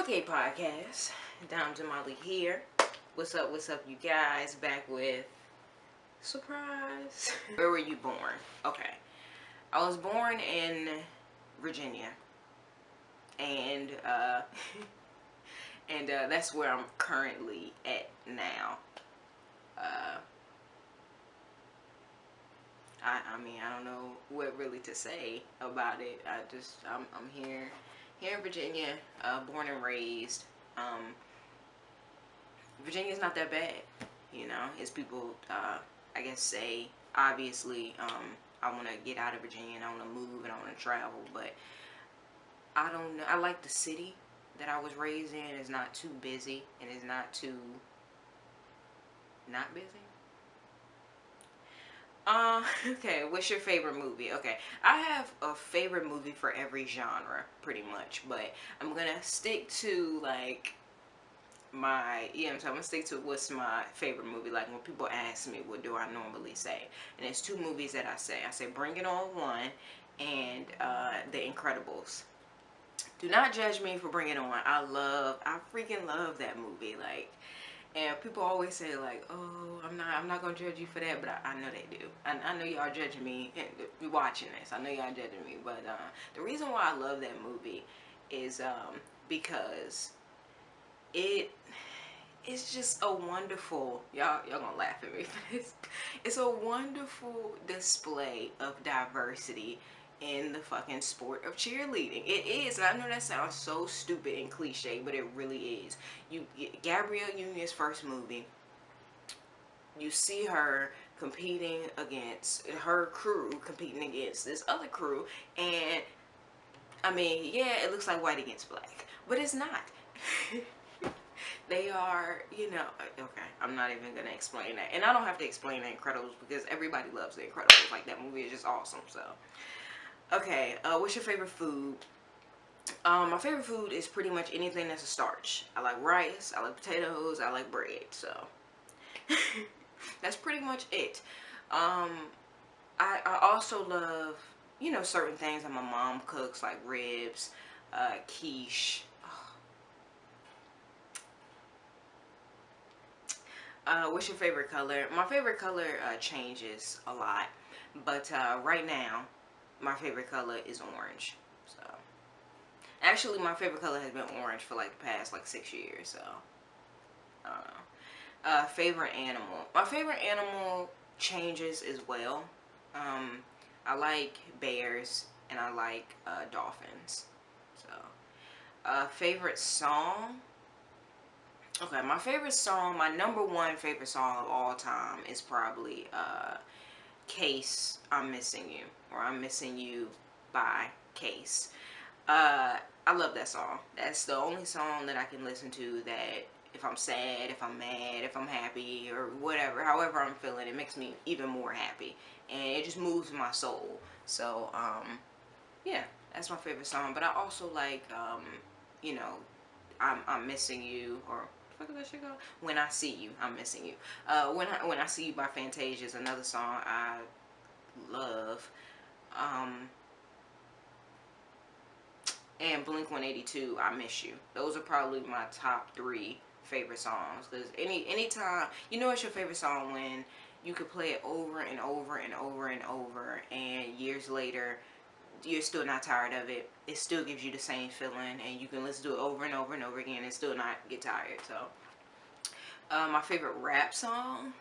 Okay, podcast. Dom Jamali here. What's up, you guys? Back with surprise. Where were you born? Okay. I was born in Virginia. And, that's where I'm currently at now. I mean, I don't know what really to say about it. I'm here in Virginia, born and raised. Virginia's not that bad, you know. As people, I guess, say, obviously, I want to get out of Virginia and I want to move and I want to travel, but I don't know. I like the city that I was raised in. It's not too busy and it's not too not busy. Okay, what's your favorite movie? Okay, I have a favorite movie for every genre, pretty much, but I'm gonna stick to, like, so I'm gonna stick to what's my favorite movie. Like, when people ask me what do I normally say, and it's two movies that I say Bring It On 1 and The Incredibles. Do not judge me for Bring It On. I freaking love that movie. Like, and people always say, like, oh, I'm not gonna judge you for that, but I know they do. I know y'all judging me and watching this. I know y'all judging me, but the reason why I love that movie is because it's just a wonderful, y'all gonna laugh at me for this. It's a wonderful display of diversity in the fucking sport of cheerleading. It is, and I know that sounds so stupid and cliche, but it really is. Gabrielle Union's first movie, you see her competing against her crew, competing against this other crew, and I mean, yeah, it looks like white against black, but it's not. They are, you know, okay, I'm not even going to explain that. And I don't have to explain The Incredibles because everybody loves The Incredibles. Like, that movie is just awesome, so. Okay, what's your favorite food? My favorite food is pretty much anything that's a starch. I like rice, I like potatoes, I like bread, so. That's pretty much it. I also love, you know, certain things that my mom cooks, like ribs, quiche. What's your favorite color? My favorite color changes a lot, but right now, my favorite color is orange. So, actually, my favorite color has been orange for like the past like 6 years. So, I don't know. Favorite animal? My favorite animal changes as well. I like bears and I like dolphins. So, favorite song? Okay, my favorite song, my #1 favorite song of all time is probably Case, I'm Missing You, or I'm Missing You by Case. I love that song. That's the only song that I can listen to that if I'm sad, if I'm mad, if I'm happy, or whatever, however I'm feeling, it makes me even more happy. And it just moves my soul. So, yeah, that's my favorite song. But I also like, you know, I'm Missing You, or fuck is that shit called? When I See You, I'm Missing You. When I See You by Fantasia is another song I love. And Blink 182, I Miss You. Those are probably my top 3 favorite songs. Because anytime, you know, it's your favorite song when you could play it over and over and over and over, and years later you're still not tired of it. It still gives you the same feeling, and you can listen to it over and over and over again and still not get tired. So, my favorite rap song,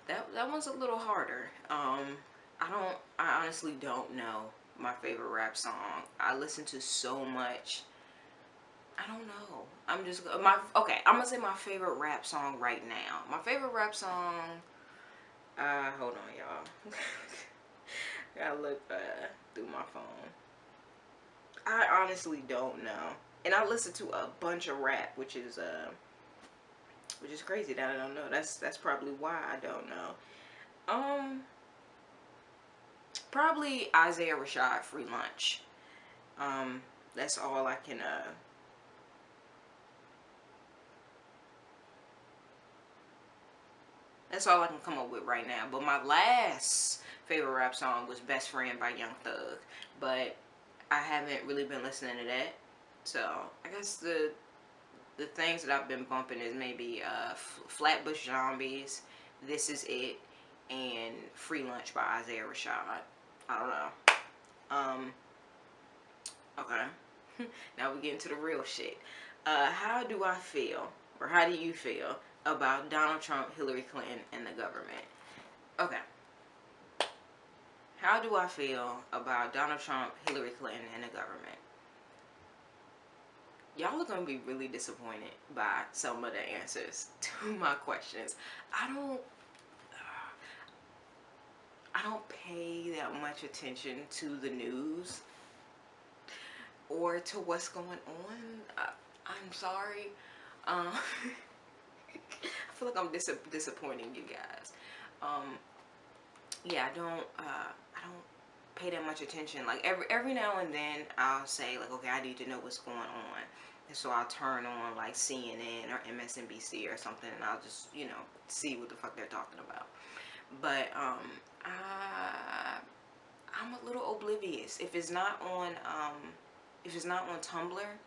that one's a little harder. I honestly don't know my favorite rap song. I listen to so much. I don't know. I'm gonna say my favorite rap song right now. My favorite rap song, hold on, y'all. Gotta look through my phone. I honestly don't know. And I listen to a bunch of rap, which is crazy that I don't know. That's probably why I don't know. Probably Isaiah Rashad, Free Lunch. That's all I can that's all I can come up with right now. But my last favorite rap song was Best Friend by Young Thug. But I haven't really been listening to that. So I guess the things that I've been bumping is maybe Flatbush Zombies, This Is It, and Free Lunch by Isaiah Rashad. I don't know. Okay. Now we get into the real shit. How do I feel, or how do you feel about Donald Trump, Hillary Clinton, and the government? Okay. How do I feel about Donald Trump, Hillary Clinton, and the government? Y'all are gonna be really disappointed by some of the answers to my questions. I don't pay that much attention to the news or to what's going on. I'm sorry. I feel like I'm disappointing you guys. Yeah, I don't pay that much attention. Like every now and then I'll say like, okay, I need to know what's going on. And so I'll turn on like CNN or MSNBC or something, and I'll just, you know, see what the fuck they're talking about. But I'm a little oblivious. If it's not on Tumblr,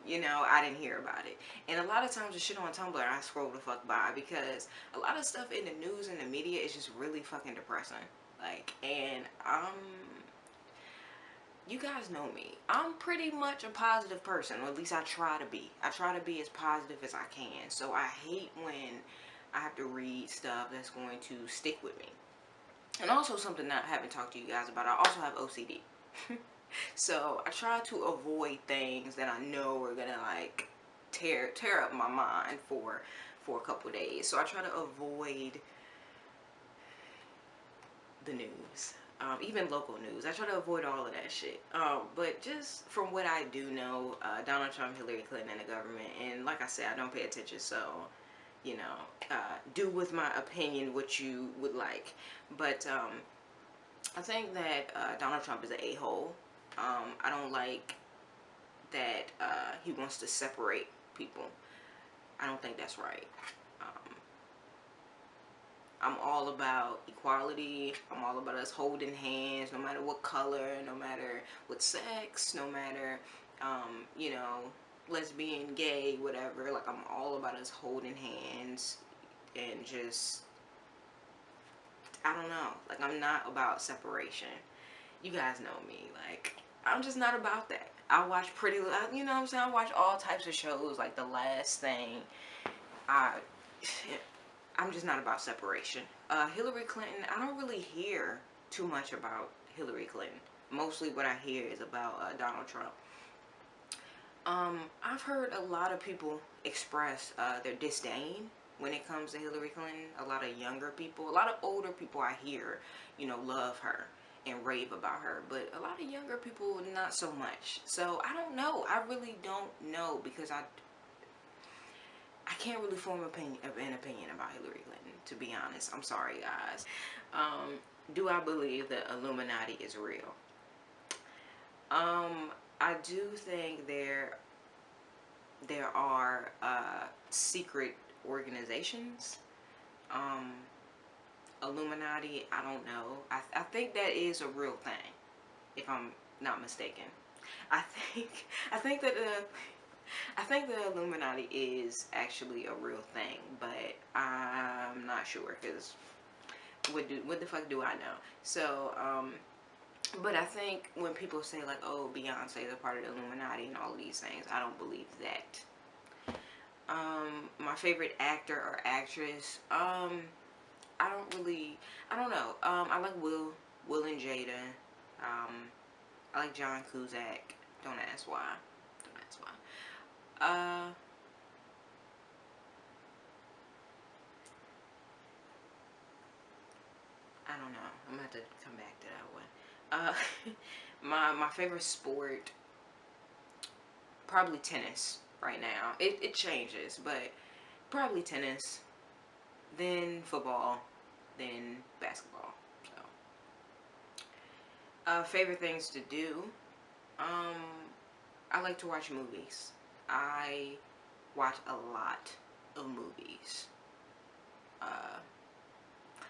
you know, I didn't hear about it. And a lot of times the shit on Tumblr I scroll the fuck by, because a lot of stuff in the news and the media is just really fucking depressing. Like, and you guys know me. I'm pretty much a positive person, or at least I try to be. I try to be as positive as I can. So I hate when I have to read stuff that's going to stick with me. And also something that I haven't talked to you guys about, I also have OCD. So I try to avoid things that I know are gonna like tear up my mind for a couple days. So I try to avoid the news, even local news. I try to avoid all of that shit. But just from what I do know, Donald Trump, Hillary Clinton, and the government, and like I said, I don't pay attention, so, you know, do with my opinion what you would like. But I think that Donald Trump is an a-hole. I don't like that he wants to separate people. I don't think that's right. I'm all about equality. I'm all about us holding hands, no matter what color, no matter what sex, no matter, you know, lesbian, gay, whatever. Like, I'm all about us holding hands and just, I don't know. Like, I'm not about separation. You guys know me. Like, I'm just not about that. I watch you know what I'm saying? I watch all types of shows. Like, The Last Thing. I'm just not about separation. Hillary Clinton, I don't really hear too much about Hillary Clinton. Mostly what I hear is about Donald Trump. I've heard a lot of people express their disdain when it comes to Hillary Clinton. A lot of younger people, a lot of older people I hear, you know, love her and rave about her. But a lot of younger people, not so much. So I don't know. I really don't know, because I can't really form an opinion about Hillary Clinton, to be honest. I'm sorry, guys. Do I believe that Illuminati is real? I do think there are secret organizations. Illuminati, I don't know. I think that is a real thing, if I'm not mistaken. I think that the Illuminati is actually a real thing, but I'm not sure, because what the fuck do I know? So, but I think when people say like, oh, Beyonce is a part of the Illuminati and all of these things, I don't believe that. My favorite actor or actress, I don't know. I like Will and Jada. I like John Cusack. Don't ask why. I don't know. I'm gonna have to come back to that one. My favorite sport, probably tennis right now. It changes, but probably tennis, then football, then basketball. So, favorite things to do. I like to watch movies. I watch a lot of movies.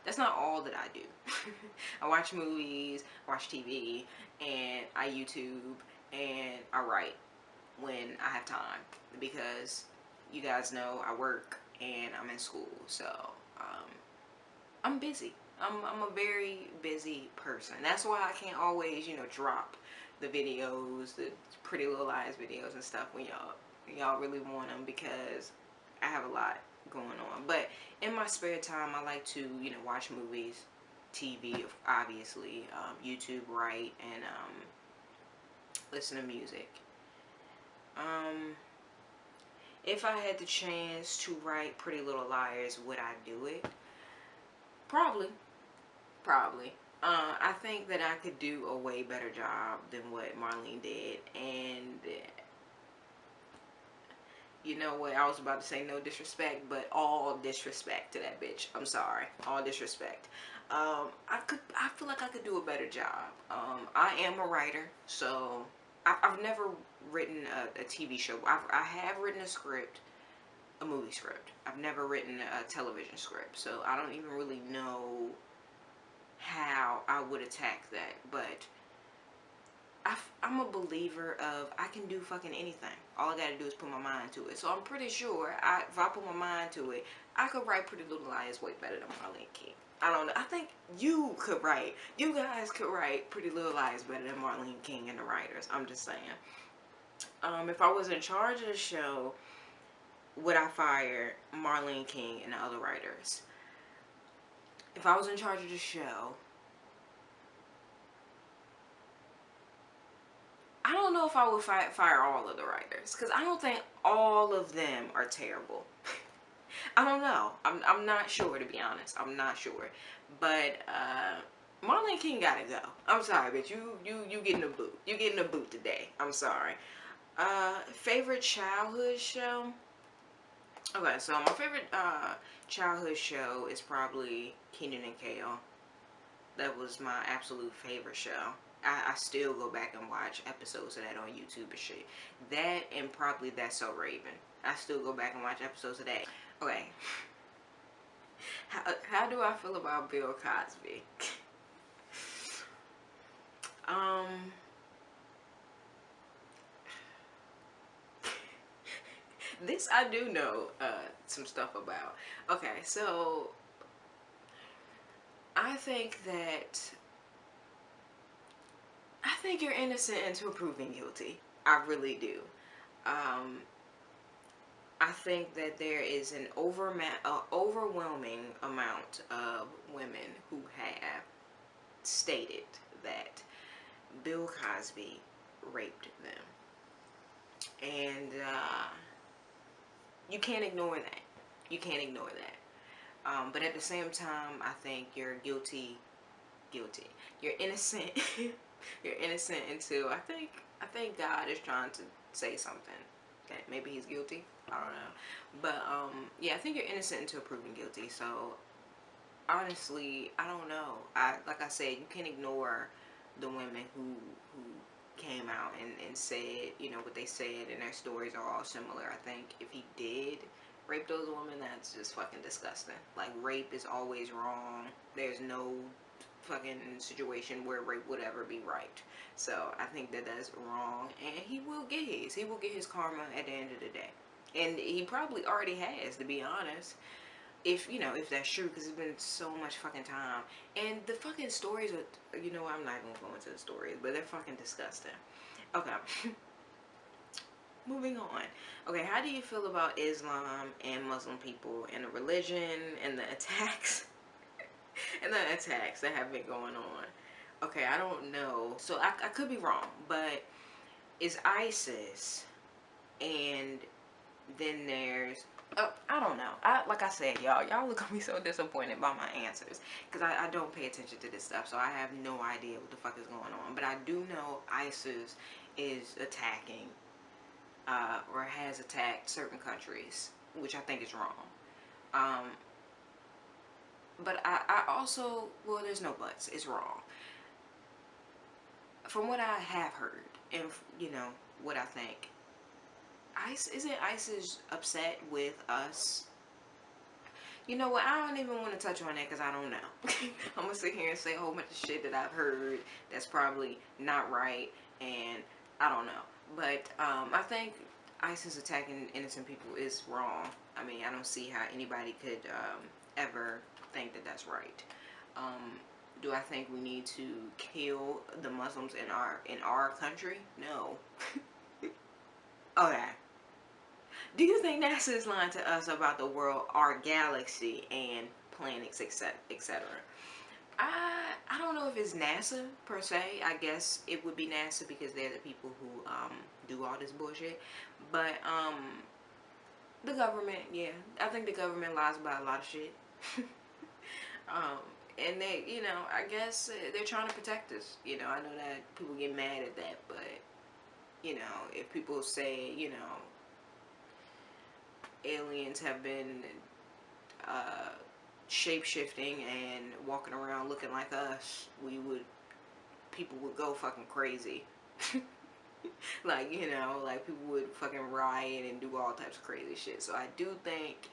That's not all that I do. I watch movies, watch TV, and I YouTube, and I write when I have time, because you guys know I work and I'm in school, so I'm busy. I'm a very busy person. That's why I can't always, you know, drop the videos, the Pretty Little Lies videos and stuff when y'all really want them, because I have a lot going on. But in my spare time, I like to, you know, watch movies, TV, obviously, YouTube, write, and listen to music. If I had the chance to write Pretty Little Liars, would I do it? Probably. Probably. I think that I could do a way better job than what Marlene did. And you know what? I was about to say no disrespect, but all disrespect to that bitch. I'm sorry. All disrespect. I feel like I could do a better job. I am a writer, so I've never written a TV show. I have written a script, a movie script. I've never written a television script, so I don't even really know how I would attack that. But I'm a believer of I can do fucking anything. All I gotta do is put my mind to it. So I'm pretty sure if I put my mind to it, I could write Pretty Little Liars way better than Marlene King. I don't know. I think you guys could write Pretty Little Lies better than Marlene King and the writers. I'm just saying. If I was in charge of the show, would I fire Marlene King and the other writers? If I was in charge of the show, I don't know if I would fire all of the writers, because I don't think all of them are terrible. I don't know. I'm not sure, to be honest. I'm not sure. But Marlene King gotta go. I'm sorry, but you getting a boot. You getting a boot today. I'm sorry. Favorite childhood show? Okay, so my favorite childhood show is probably Kenan and Kel. That was my absolute favorite show. I still go back and watch episodes of that on YouTube and shit. That and probably That's So Raven. I still go back and watch episodes of that. Okay. How do I feel about Bill Cosby? This I do know some stuff about. Okay, so I think you're innocent until proven guilty. I really do. I think that there is an overwhelming amount of women who have stated that Bill Cosby raped them. And you can't ignore that. You can't ignore that. But at the same time, I think you're guilty. You're innocent. You're innocent until I think God is trying to say something. Okay, maybe he's guilty. I don't know. But yeah, I think you're innocent until proven guilty. So honestly, I don't know. Like I said, you can't ignore the women who came out and said, you know, what they said, and their stories are all similar. I think if he did rape those women, that's just fucking disgusting. Like, rape is always wrong. There's no fucking situation where rape would ever be right. So I think that that's wrong, and he will get his. He will get his karma at the end of the day, and he probably already has, to be honest. If, you know, if that's true, because it's been so much fucking time. And the fucking stories are, you know, I'm not even going to go into the stories, but they're fucking disgusting. Okay. Moving on. Okay, how do you feel about Islam and Muslim people and the religion and the attacks? And the attacks that have been going on? Okay, I don't know. So I could be wrong, but it's ISIS, and then there's, oh, I don't know. Like I said, y'all look at me so disappointed by my answers, because I don't pay attention to this stuff, so I have no idea what the fuck is going on. But I do know ISIS is attacking, or has attacked certain countries, which I think is wrong. But I also, well, there's no buts. It's wrong. From what I have heard, and, you know, what I think, isn't ISIS upset with us? You know what? I don't even want to touch on that, because I don't know. I'm going to sit here and say a whole bunch of shit that I've heard that's probably not right, and I don't know. But I think ISIS attacking innocent people is wrong. I mean, I don't see how anybody could ever think that that's right. Um, do I think we need to kill the Muslims in our country? No. Okay. Do you think NASA is lying to us about the world, our galaxy, and planets, etc., etc.? I don't know if it's NASA per se. I guess it would be NASA because they're the people who do all this bullshit. But the government, yeah, I think the government lies about a lot of shit. um, and they, you know, I guess they're trying to protect us. You know, I know that people get mad at that, but you know, if people say, you know, aliens have been uh, shape shifting and walking around looking like us, people would go fucking crazy. Like, you know, like people would fucking riot and do all types of crazy shit. So I do think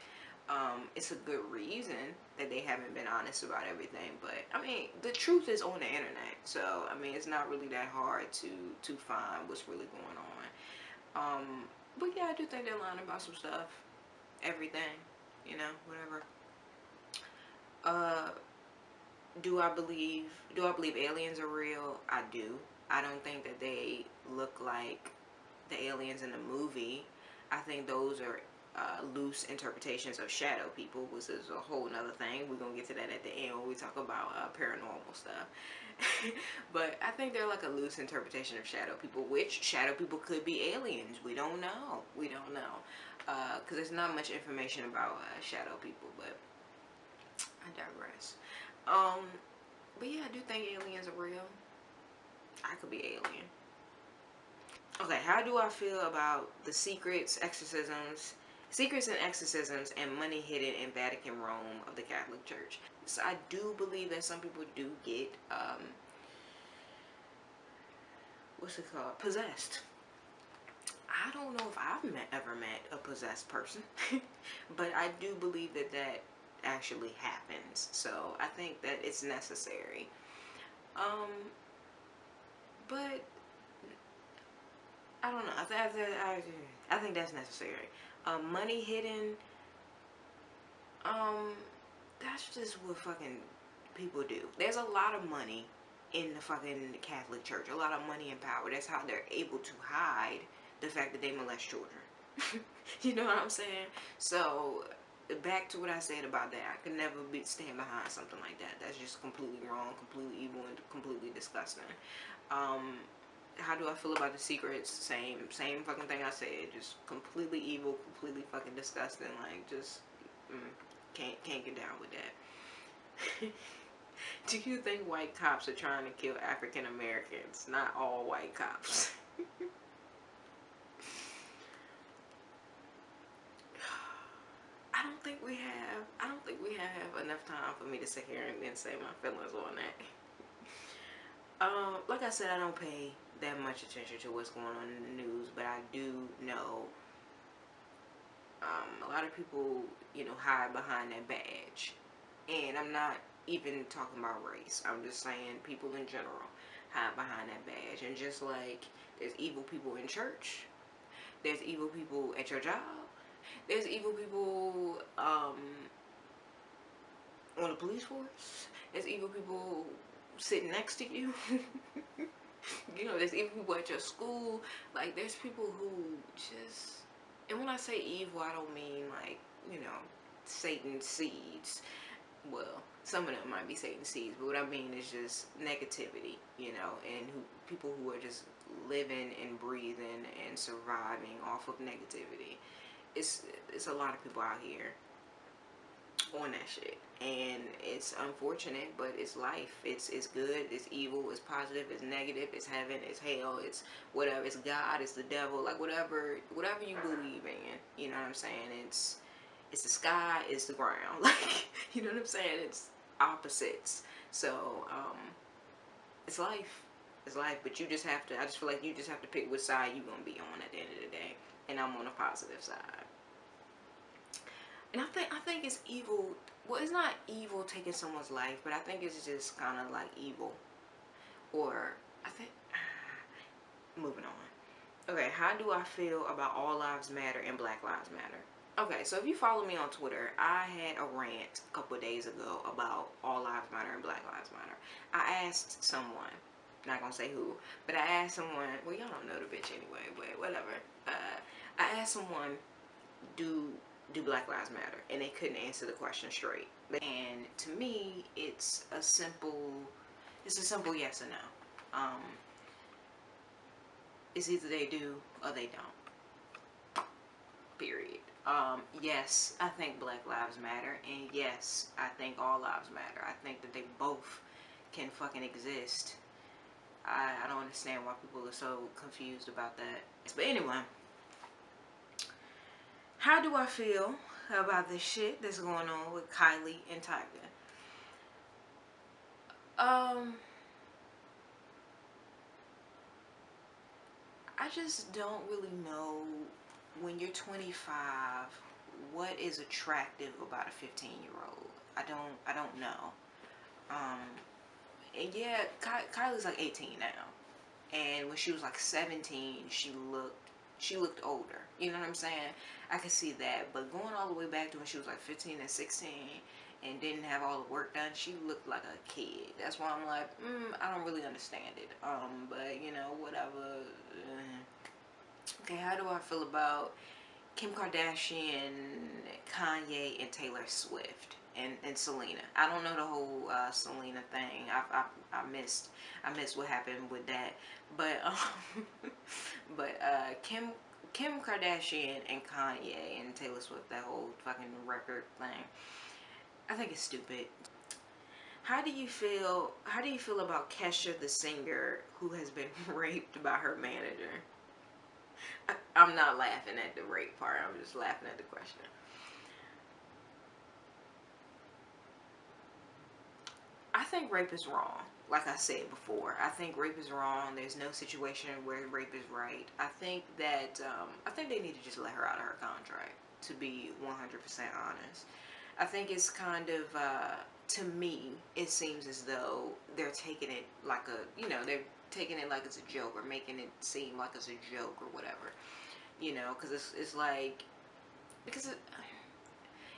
it's a good reason that they haven't been honest about everything. But I mean, the truth is on the internet, so I mean, it's not really that hard to find what's really going on. But yeah, I do think they're lying about some stuff. Everything, you know, whatever. Uh, do I believe aliens are real? I do. I don't think that they look like the aliens in the movie. I think those are loose interpretations of shadow people, which is a whole nother thing. We're gonna get to that at the end when we talk about paranormal stuff. But I think they're like a loose interpretation of shadow people, which shadow people could be aliens. We don't know. We don't know. Because there's not much information about shadow people, but I digress. Um, but yeah, I do think aliens are real. I could be alien. Okay, how do I feel about the secrets and exorcisms, and money hidden in Vatican Rome of the Catholic Church? So I do believe that some people do get what's it called, possessed. I don't know if ever met a possessed person, but I do believe that that actually happens. So I think that it's necessary. Um, but I don't know. I think that's necessary. Money hidden. Um, that's just what fucking people do. There's a lot of money in the fucking Catholic Church. A lot of money and power. That's how they're able to hide the fact that they molest children. You know what I'm saying? So back to what I said about that. I could never stand behind something like that. That's just completely wrong, completely evil, and completely disgusting. Um, how do I feel about the secrets? Same fucking thing I said. Just completely evil, completely fucking disgusting. Like just can't get down with that. Do you think white cops are trying to kill African Americans? Not all white cops. I don't think we have enough time for me to sit here and then say my feelings on that. Like I said, I don't pay that much attention to what's going on in the news, but I do know a lot of people, you know, hide behind that badge. And I'm not even talking about race. I'm just saying people in general hide behind that badge. And just like there's evil people in church, there's evil people at your job, there's evil people on the police force, there's evil people sitting next to you. You know, there's evil people at your school. Like, there's people who just, and when I say evil, I don't mean like, you know, Satan seeds. Well, some of them might be Satan seeds, but what I mean is just negativity, you know, and people who are just living and breathing and surviving off of negativity. It's a lot of people out here on that shit, and it's unfortunate, but it's life. It's good, it's evil, it's positive, it's negative, it's heaven, it's hell, it's whatever, it's God, it's the devil, like whatever you believe in, you know what I'm saying? It's the sky, it's the ground. Like, you know what I'm saying? It's opposites. So it's life. It's life, but you just have to, I just feel like you just have to pick which side you're gonna be on at the end of the day, and I'm on the positive side. And I think it's evil. Well, it's not evil taking someone's life, but I think it's just kind of like evil. Or I think moving on. Okay, how do I feel about All Lives Matter and Black Lives Matter? Okay, so if you follow me on Twitter, I had a rant a couple of days ago about All Lives Matter and Black Lives Matter. I asked someone, not gonna say who, but I asked someone, well, y'all don't know the bitch anyway, but whatever. I asked someone, do Black Lives Matter? And they couldn't answer the question straight. And to me, it's a simple yes or no. It's either they do or they don't. Period. Yes, I think Black Lives Matter, and yes, I think all lives matter. I think that they both can fucking exist. I don't understand why people are so confused about that. But anyway, how do I feel about this shit that's going on with Kylie and Tyga? I just don't really know, when you're 25, what is attractive about a 15-year-old. I don't know. And yeah, Kylie's like 18 now, and when she was like 17, she looked older. You know what I'm saying? I can see that. But going all the way back to when she was like 15 and 16 and didn't have all the work done, she looked like a kid. That's why I'm like, I don't really understand it. But you know, whatever. Okay, how do I feel about Kim Kardashian, Kanye, and Taylor Swift, and Selena? I don't know the whole Selena thing. I missed what happened with that. But but Kim Kardashian and Kanye and Taylor Swift, that whole fucking record thing, I think it's stupid. How do you feel about Kesha the singer who has been raped by her manager? I'm not laughing at the rape part. I'm just laughing at the question. I think rape is wrong. Like I said before, I think rape is wrong. There's no situation where rape is right. I think that I think they need to just let her out of her contract. To be 100% honest, I think it's kind of to me, it seems as though they're taking it like they're taking it like it's a joke, or making it seem like it's a joke or whatever. Because it's like, because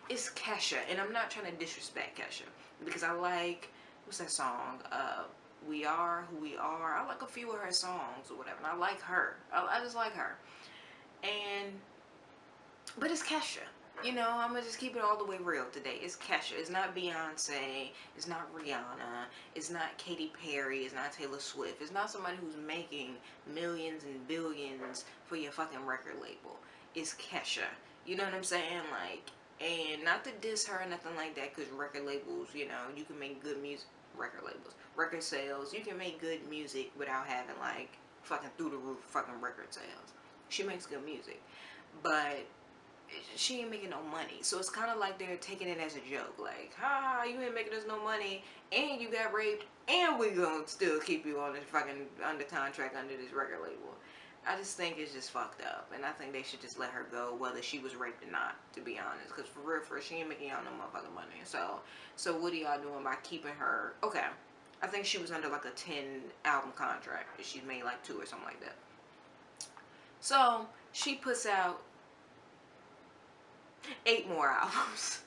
it's Kesha, and I'm not trying to disrespect Kesha, because I like, what's that song? We Are Who We Are. I like a few of her songs or whatever, and I like her. I just like her. But it's Kesha. I'm gonna just keep it all the way real today. It's Kesha. It's not Beyonce. It's not Rihanna. It's not Katy Perry. It's not Taylor Swift. It's not somebody who's making millions and billions for your fucking record label. It's Kesha. You know what I'm saying? Like, and not to diss her or nothing like that, because record labels, you can make good music. Record labels, record sales, you can make good music without having like fucking through the roof fucking record sales. She makes good music, but she ain't making no money. So it's kind of like they're taking it as a joke. Like, ha, you ain't making us no money, and you got raped, and we gonna still keep you on this fucking under contract under this record label. I just think it's just fucked up, and I think they should just let her go, whether she was raped or not, to be honest. Because for real, she ain't making y'all no motherfucking money. So what are y'all doing by keeping her? Okay, I think she was under like a 10 album contract. She made like 2 or something like that. So she puts out 8 more albums.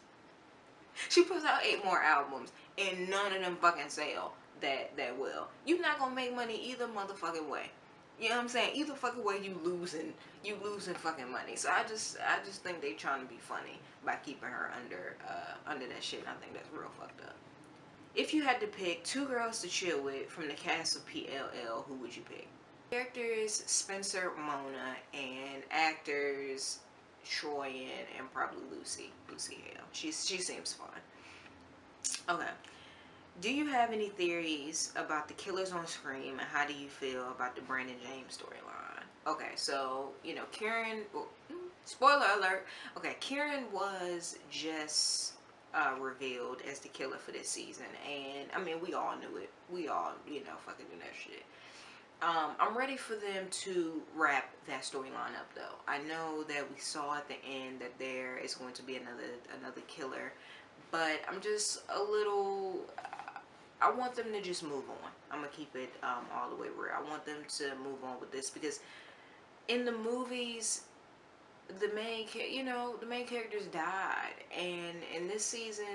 She puts out 8 more albums, and none of them fucking sell that well. You're not gonna make money either motherfucking way. You know what I'm saying? Either fucking way, you losing fucking money. So I just think they trying to be funny by keeping her under that shit. And I think that's real fucked up. If you had to pick 2 girls to chill with from the cast of PLL, who would you pick? Characters Spencer, Mona, and actors Troy and probably Lucy Hale. She seems fun. Okay. Do you have any theories about the killers on Scream, and how do you feel about the Brandon James storyline? Okay, so Karen. Well, spoiler alert. Okay, Karen was just revealed as the killer for this season, and I mean we all knew it. We all fucking knew that shit. I'm ready for them to wrap that storyline up, though. I know that we saw at the end that there is going to be another killer, but I'm just a little. I want them to just move on. I'm gonna keep it all the way real. I want them to move on with this, because in the movies, the main characters died, and in this season,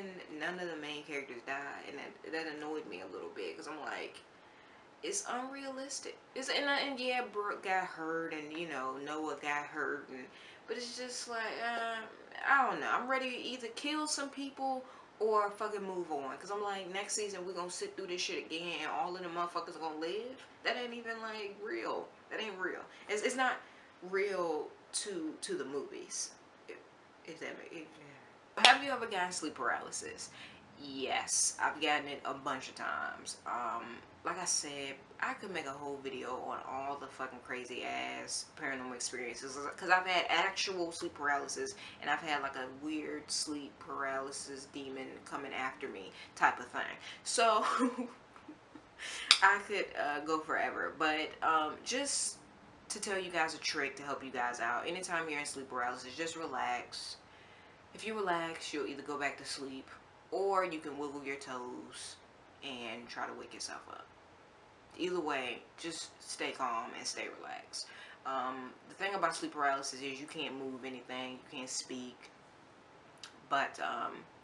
none of the main characters died, and that annoyed me a little bit, because I'm like, it's unrealistic. And yeah, Brooke got hurt, and Noah got hurt, but it's just like, I don't know. I'm ready to either kill some people or fucking move on, because I'm like, next season we're gonna sit through this shit again, and all of the motherfuckers are gonna live. That ain't even like real. That ain't real. It's not real to the movies. If that makes sense. Have you ever gotten sleep paralysis? Yes, I've gotten it a bunch of times. Like I said, I could make a whole video on all the fucking crazy ass paranormal experiences, because I've had actual sleep paralysis, and I've had like a weird sleep paralysis demon coming after me type of thing. So I could go forever, but just to tell you guys a trick to help you guys out. Anytime you're in sleep paralysis, just relax. If you relax, you'll either go back to sleep, or you can wiggle your toes and try to wake yourself up. Either way, just stay calm and stay relaxed. The thing about sleep paralysis is you can't move anything, you can't speak, but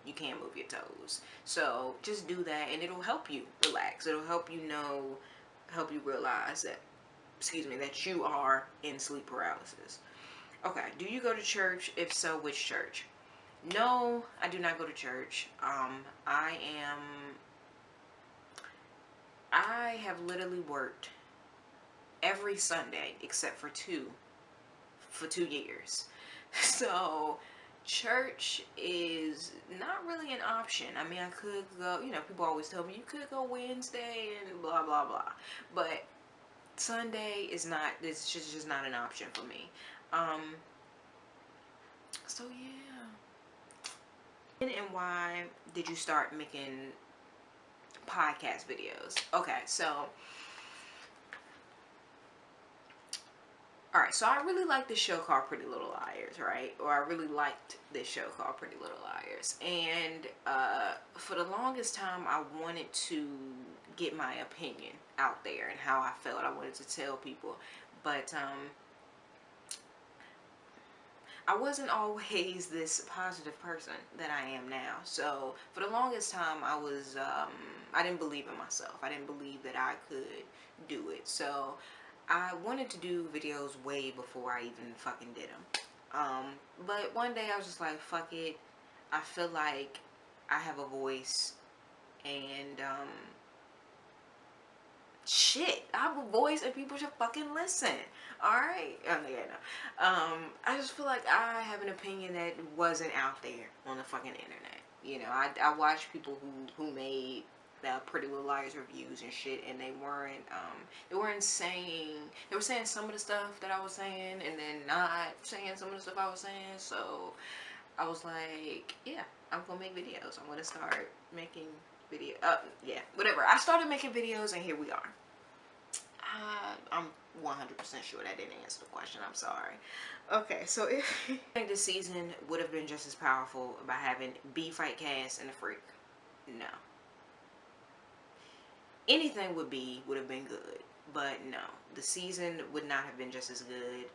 you can't move your toes. So just do that, and it'll help you relax. It'll help you help you realize that, that you are in sleep paralysis. Okay, do you go to church? If so, which church? No, I do not go to church. I have literally worked every Sunday except for 2 years. So church is not really an option. I mean, I could go, people always tell me you could go Wednesday and blah blah blah, but Sunday is not, it's just not an option for me. So yeah. And why did you start making podcast videos? Okay, so alright, so I really like this show called Pretty Little Liars, right? Or I really liked this show called Pretty Little Liars. And for the longest time, I wanted to get my opinion out there and how I felt. I wanted to tell people. But I wasn't always this positive person that I am now. So for the longest time, I didn't believe in myself. I didn't believe that I could do it. So I wanted to do videos way before I even fucking did them. But one day I was just like, fuck it. I feel like I have a voice, and shit, I have a voice and people should fucking listen. Alright? Oh, yeah, no. I just feel like I have an opinion that wasn't out there on the fucking internet. I watch people who made the Pretty Little Liars reviews and shit, and they weren't saying, they were saying some of the stuff that I was saying, and then not saying some of the stuff I was saying. So I was like, yeah, I'm gonna make videos. I'm gonna start making video. Yeah, whatever. I started making videos, and here we are. I'm 100% sure that didn't answer the question. I'm sorry. Okay, so I think this season would have been just as powerful by having B fight Cass and the Freak. No. Anything would have been good, but no. The season would not have been just as good.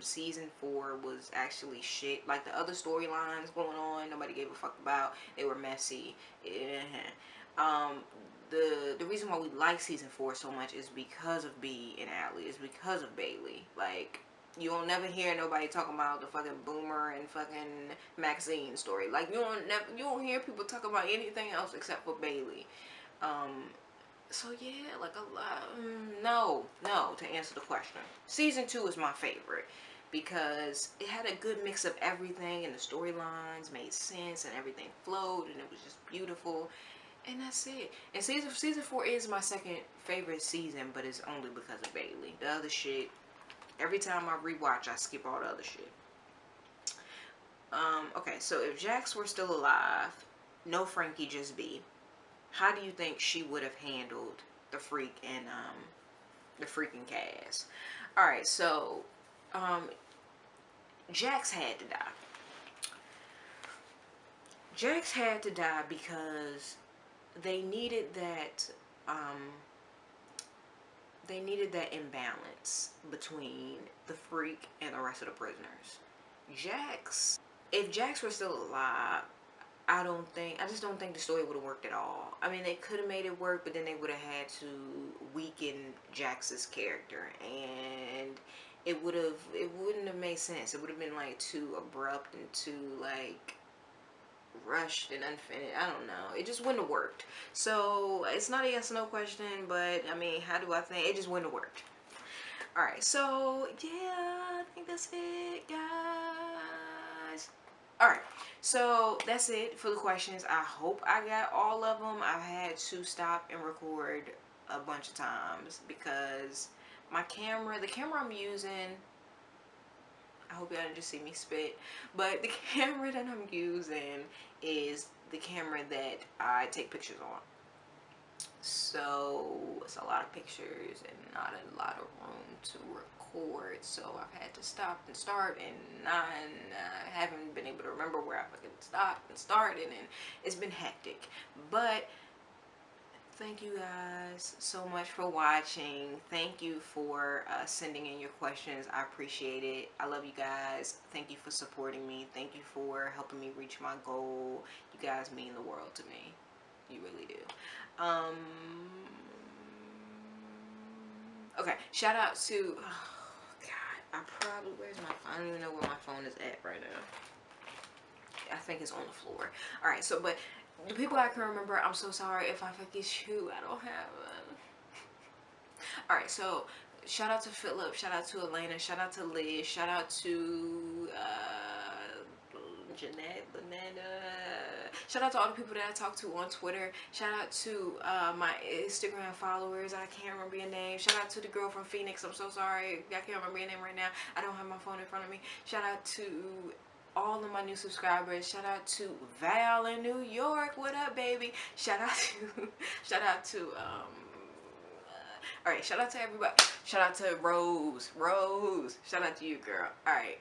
Season 4 was actually shit. Like, the other storylines going on, nobody gave a fuck about. They were messy. The reason why we like season 4 so much is because of B and Allie. It's because of Bailey. Like, you don't never hear nobody talking about the fucking Boomer and fucking Maxine story. Like, you don't hear people talk about anything else except for Bailey. So yeah, like a lot. No, to answer the question, season 2 is my favorite because it had a good mix of everything, and the storylines made sense, and everything flowed, and it was just beautiful. And that's it. And season 4 is my second favorite season, but it's only because of Bailey. The other shit, every time I rewatch, I skip all the other shit. Okay, so if Jax were still alive, no Frankie, just B, how do you think she would have handled the Freak and the freaking Cass? Alright, so Jax had to die. Jax had to die because they needed they needed that imbalance between the Freak and the rest of the prisoners. Jax, if Jax were still alive, I just don't think the story would have worked at all. I mean, they could have made it work, but then they would have had to weaken Jax's character, and it wouldn't have made sense. It would have been like too abrupt and too like rushed and unfinished. I don't know. It just wouldn't have worked. So it's not a yes or no question, but I mean, how do I think it just wouldn't have worked? All right. So yeah, I think that's it, guys. All right. So that's it for the questions. I hope I got all of them. I've had to stop and record a bunch of times because my camera, the camera I'm using, I hope y'all didn't just see me spit, but the camera that I'm using is the camera that I take pictures on. So it's a lot of pictures and not a lot of room to record. So I've had to stop and start, and I haven't been able to remember where I fucking stopped and started, and it's been hectic. But thank you guys so much for watching. Thank you for sending in your questions. I appreciate it. I love you guys. Thank you for supporting me. Thank you for helping me reach my goal. You guys mean the world to me. You really do. Okay, shout out to, oh God, where's my phone? I don't even know where my phone is at right now. I think it's on the floor. All right, so, but the people I can remember, I'm so sorry if I forget you. I don't have them. All right, so shout out to Philip, shout out to Elena, shout out to Liz, shout out to Jeanette, shout out to all the people that I talk to on Twitter. Shout out to my Instagram followers. I can't remember your name. Shout out to the girl from Phoenix. I'm so sorry. I can't remember your name right now. I don't have my phone in front of me. Shout out to all of my new subscribers. Shout out to Val in New York. What up, baby? Shout out to all right, shout out to everybody. Shout out to Rose. Shout out to you, girl. All right,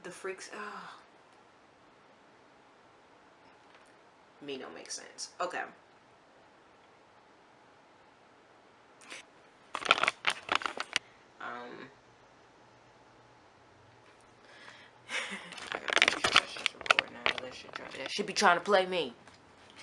the freaks. Oh. Me don't make sense. Okay. I gotta finish this record now. That should be trying to play me.